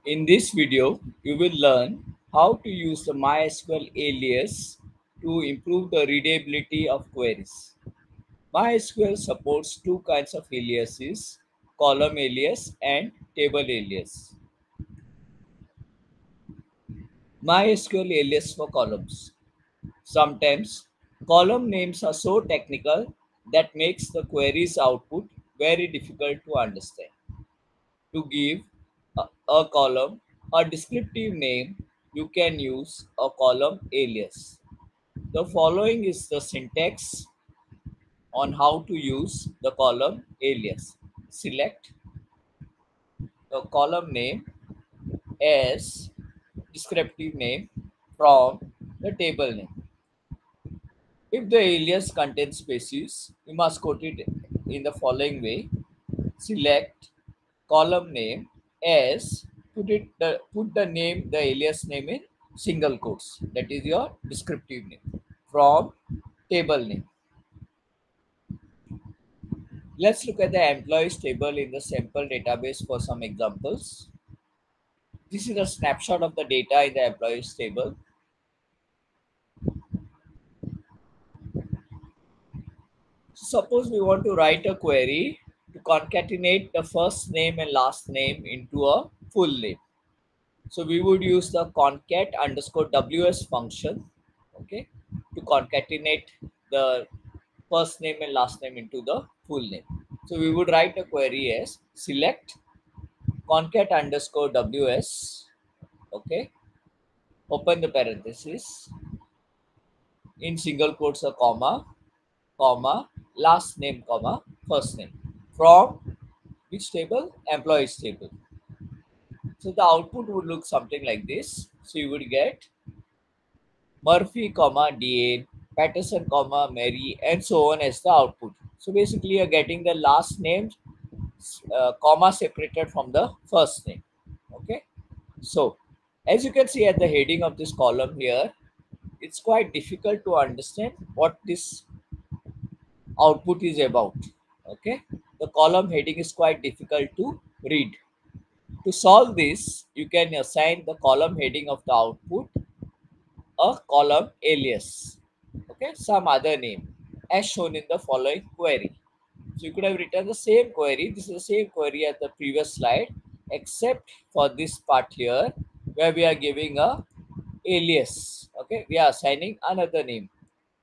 In this video, you will learn how to use the MySQL alias to improve the readability of queries. MySQL supports two kinds of aliases, column alias and table alias. MySQL alias for columns. Sometimes column names are so technical that makes the query's output very difficult to understand. To give a column a descriptive name, you can use a column alias. The following is the syntax on how to use the column alias. Select the column name as descriptive name from the table name. If the alias contains spaces, you must quote it in the following way. Select column name as put the name the alias name in single quotes, that is your descriptive name from table name. Let's look at the employees table in the sample database for some examples. This is a snapshot of the data in the employees table. Suppose we want to write a query to concatenate the first name and last name into a full name. So we would use the concat underscore ws function, okay, to concatenate the first name and last name into the full name. So we would write a query as select concat underscore ws, okay, open the parenthesis, in single quotes a comma, last name, comma, first name, from which table? Employees table. So the output would look something like this. So you would get Murphy, comma, Dean, Patterson, comma, Mary, and so on as the output. So basically, you're getting the last name, comma separated from the first name. Okay. So as you can see at the heading of this column here, it's quite difficult to understand what this output is about. Okay. The column heading is quite difficult to read. To solve this, you can assign the column heading of the output a column alias, okay, some other name as shown in the following query. So you could have written the same query. This is the same query as the previous slide, except for this part here where we are giving a alias. Okay, we are assigning another name.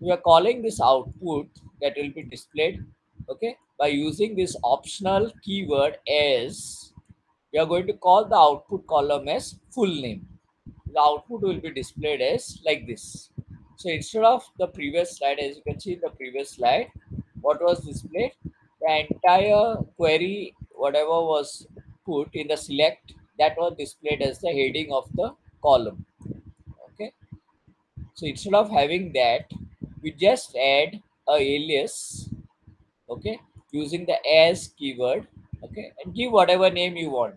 We are calling this output that will be displayed, okay, by using this optional keyword as. We are going to call the output column as full name. The output will be displayed as like this. So instead of the previous slide, as you can see in the previous slide, what was displayed? The entire query, whatever was put in the select, that was displayed as the heading of the column. Okay. So instead of having that, we just add a alias, okay, using the as keyword, okay, and give whatever name you want.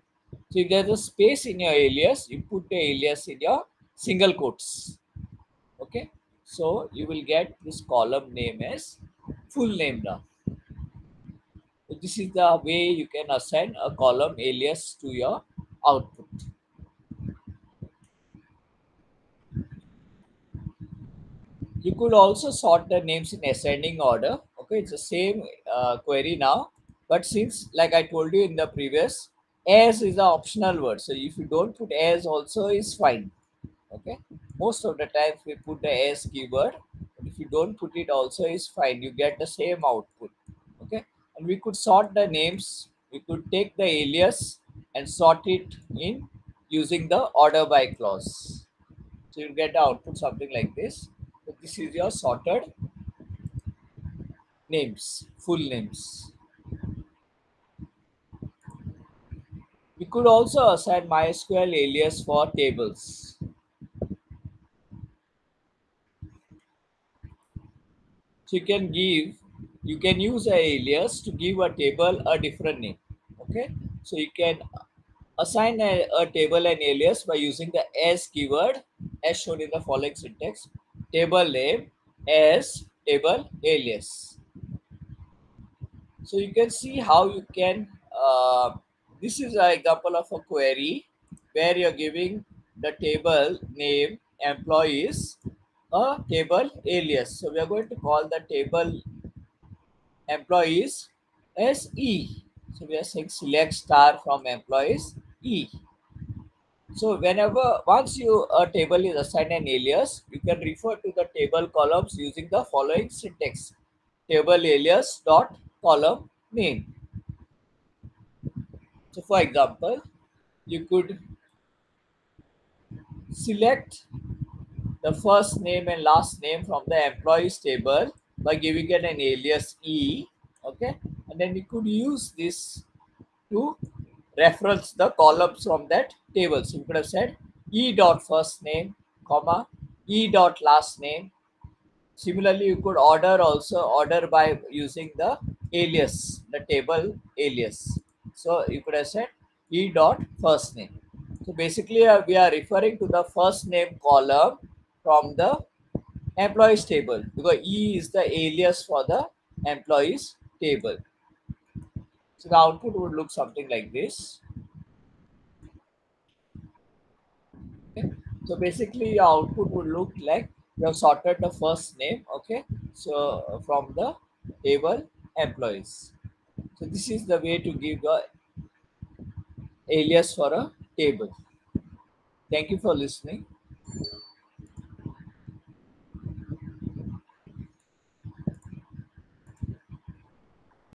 So if there's a space in your alias, you put the alias in your single quotes. Okay, so you will get this column name as full name now. So this is the way you can assign a column alias to your output. You could also sort the names in ascending order. Okay, it's the same query now, but since like I told you in the previous, as is the optional word, so if you don't put as also is fine. Okay, most of the times we put the as keyword, but if you don't put it also is fine, you get the same output. Okay, and we could sort the names. We could take the alias and sort it in using the order by clause. So you get the output something like this. So this is your sorted names, full names. We could also assign MySQL alias for tables. So you can use a alias to give a table a different name. Okay, so you can assign a table an alias by using the as keyword as shown in the following syntax: table name as table alias. So you can see how you can. This is an example of a query where you're giving the table name employees a table alias. So we are going to call the table employees as E. So we are saying select star from employees E. So whenever once you a table is assigned an alias, you can refer to the table columns using the following syntax: table alias dot column name. So for example, you could select the first name and last name from the employees table by giving it an alias E. Okay, and then you could use this to reference the columns from that table. So you could have said E dot first name, comma, E dot last name. Similarly, you could order by using the alias, the table alias. So you could have said E dot first name. So basically, we are referring to the first name column from the employees table because E is the alias for the employees table. So the output would look something like this. Okay. So basically your output would look like you have sorted the first name. Okay, so from the table employees. So this is the way to give a alias for a table. Thank you for listening.